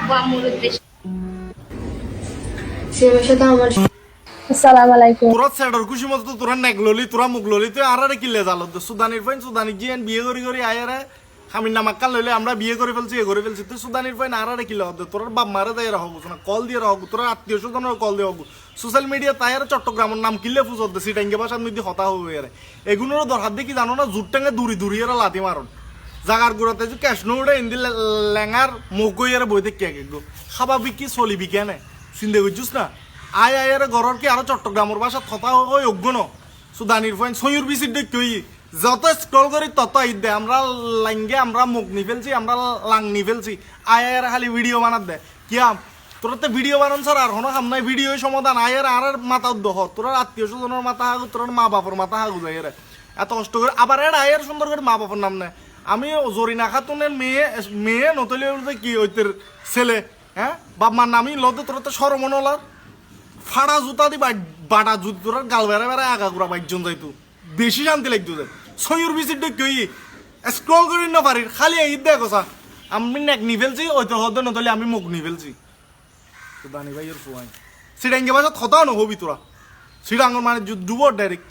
আব্বু আম্মুর উদ্দেশ্যে। আসসালামু আলাইকুম। তোরা স্যাডর খুশি মতো তোরা নেক ললি তোরা মুখ ললি তুই আর কিল্লে জালত সুদানির ফাইন সুদানি জিয়ান বিয়ে করি আয়ারে আমি নামাক্কাল লইলে আমরা বিয়ে করে ফেলছি এ করে ফেলছি তুই সুদানির ফাইন আর কিল্লে হতো তোর বাপ মারে দেয় রাখব না কল দিয়ে রাখব তোর আত্মীয় স্বজনের কল দিয়ে হবো সোশ্যাল মিডিয়া তাই আর চট্টগ্রামের নাম কিল্লে ফুজত দে সিটাঙ্গে ভাষার মধ্যে হতা হবে এর এগুলোরও দরকার দেখি জানো না জুটটাঙ্গে দূরি এরা লাথি মারন জাগার গুড়াতে যে ক্যাশনো উঠে ইন্দি লেঙার মুখ গইয়ার বই দেখে গো স্বাভাবিক কি চলিবি কেনে চিন্তা করছিস না আয়ের ঘরের কি আরো চট্টগ্রামের ভাষা থতা হয় অজ্ঞ ন সুদানির ফাইন সয়ুর বিচির দেখ কই যত স্ক্রল করি তত ঈদ দে আমরা লাইঙ্গে আমরা মুখ নি ফেলছি আমরা লাং নি ফেলছি আয়ের খালি ভিডিও বানাত দে কিয়া তোরা তো ভিডিও বানান স্যার আর হনো সামনে ভিডিও সমাধান আয়ের আর মাথা দহ তোর আত্মীয় স্বজনের মাথা হাগু তোর মা বাপর মাথা হাগু যায় এত কষ্ট করে আবার এর আয়ের সুন্দর করে মা বাপর নাম নেয় আমি জরিনা খাতুনের মেয়ে নতলে কি ওইতের ছেলে হ্যাঁ বাপ মার নামই লতে তোর তো সরমনলার ফাড়া জুতা দি বাটা জুতি তোর গাল বেড়া বেড়া আগা গুড়া বাইকজন যাইতো বেশি শান্তি লাগতো যায় সয়ুর বিচির ডেক কই স্ক্রল করি না পারি খালি ঈদ দেখ সা আমি নেক নি ফেলছি ওই তো হদ নতলে আমি মুখ নি ফেলছি তো দানি ভাইয়ের ফুয়াই সিডাঙ্গে বাসা থতাও নহবি তোরা সিডাঙ্গর মানে ডুবো ডাইরেক্ট